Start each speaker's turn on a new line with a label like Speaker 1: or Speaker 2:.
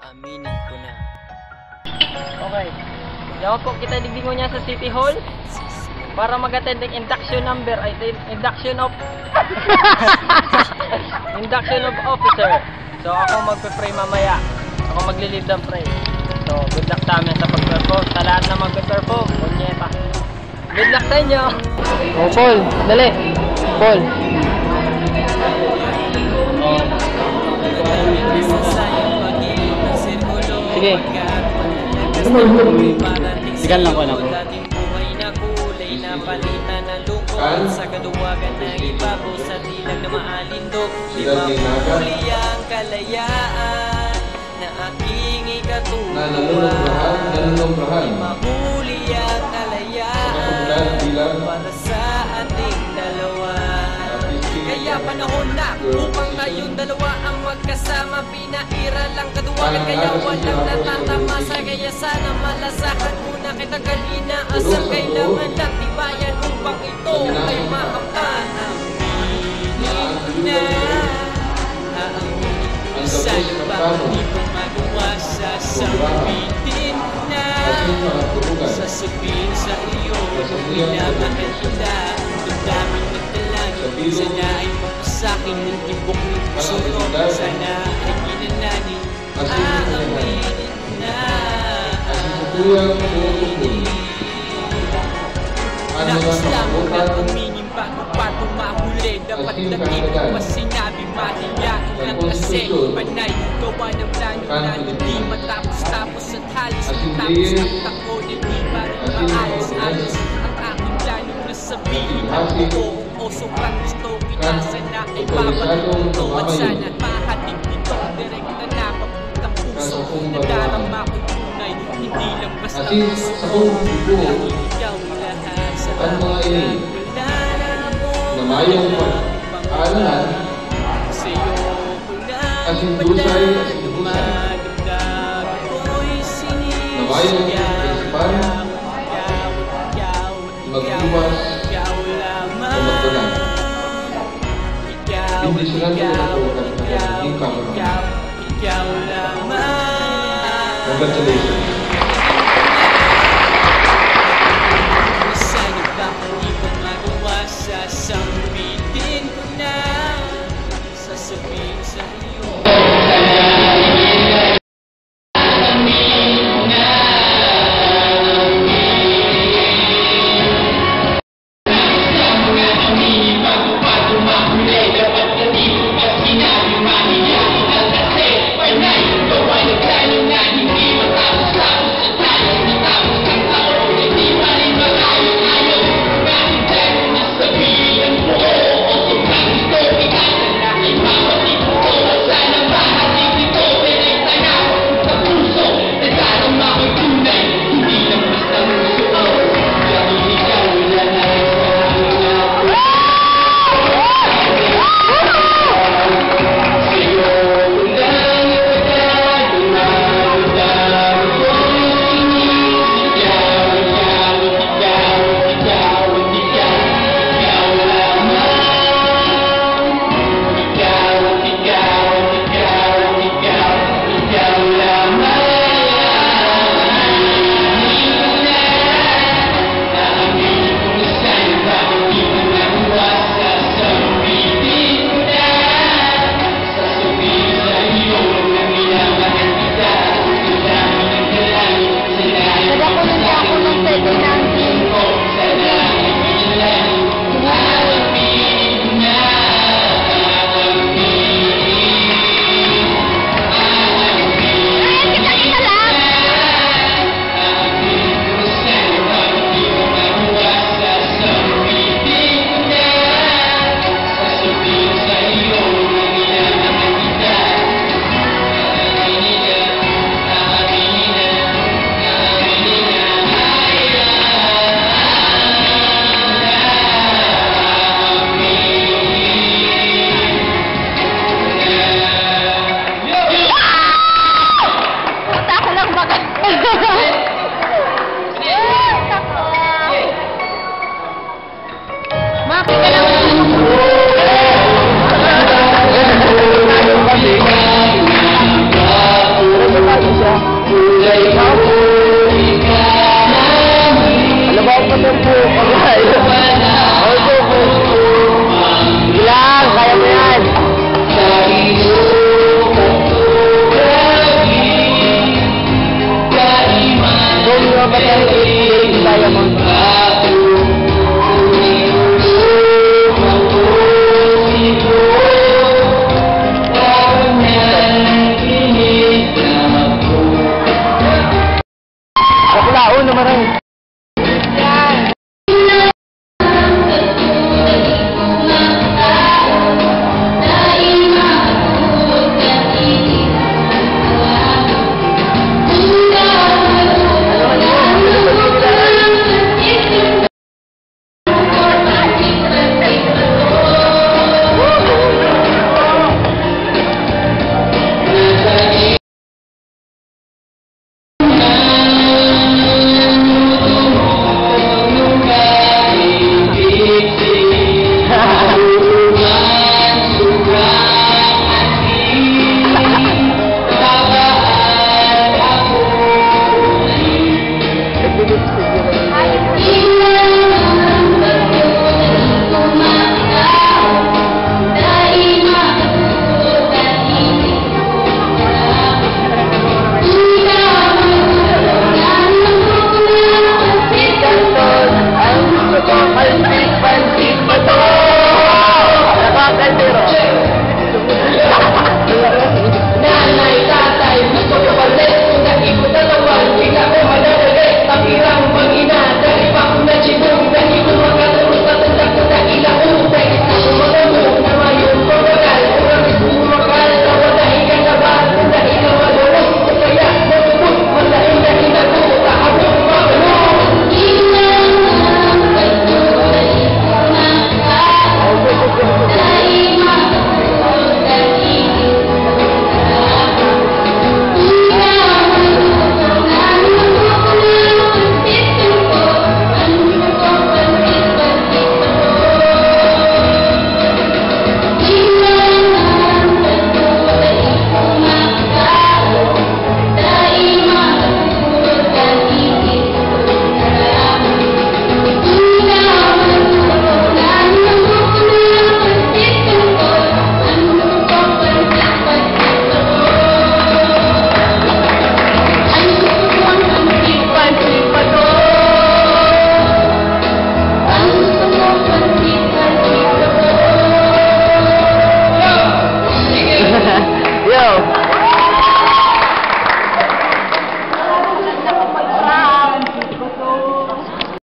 Speaker 1: Aaminin ko na. Okay. Yawa po kita digdingo niya sa City Hall para mag-attend ng induction number ay induction of induction of officer. So ako magpe-pray mamaya. Ako magli-lead ng pray. So good luck sa amin sa pag-perform. Sa lahat na mag-perform, punyeta. Good luck sa inyo. Oh, Paul, dali. Paul. Sige.
Speaker 2: Sigan lang ko na po.
Speaker 3: Napalitan ng lungkot sa kaluwagan ng ibabaw sa dilag na maalindog. Di mapuli ang kalayaan na aking ikatutuwa. Di mapuli ang kalayaan para sa ating dalawa. Kaya panahon na upang tayong dalawa ang magkasama. Pinairal ang kaduwagan kaya walang natatamasa. Kaya sana malasahan muna kita kanina. Asang kailangan lang tibayan upang ito ay makamtan. Aminin na aaminin sa'yo bakit di ko magawa. Sasabitin na sasabihin sa iyo minamahal kita. Damdamin nagdalangin sana ay mapasakin ng tibok ng puso ko. Sana ay ginananin aaminin na nais lamang na uminin bago pa tumahuli. Dapat natin ko pa sinabi mahiyain lang kasi panay gawa ng plano na hindi matapos-tapos at halos matapos ang tako na di pa rin maayos-ayos ang aking plano na sabihin ang buo. O sobrang gusto kita sana ay babalik ito at sana mahatig nito direkta na papuntang puso na darama ko tunay hindi lang basta puso dahil ikaw lahat sa akin wala na mo
Speaker 4: na mayong pag-aalahan asindusay
Speaker 3: dumadamdam ko'y
Speaker 4: na mayong kaisipan mag-iwas o magdalang. Bindisyonan ko na po ang hindi kamera. Congratulations.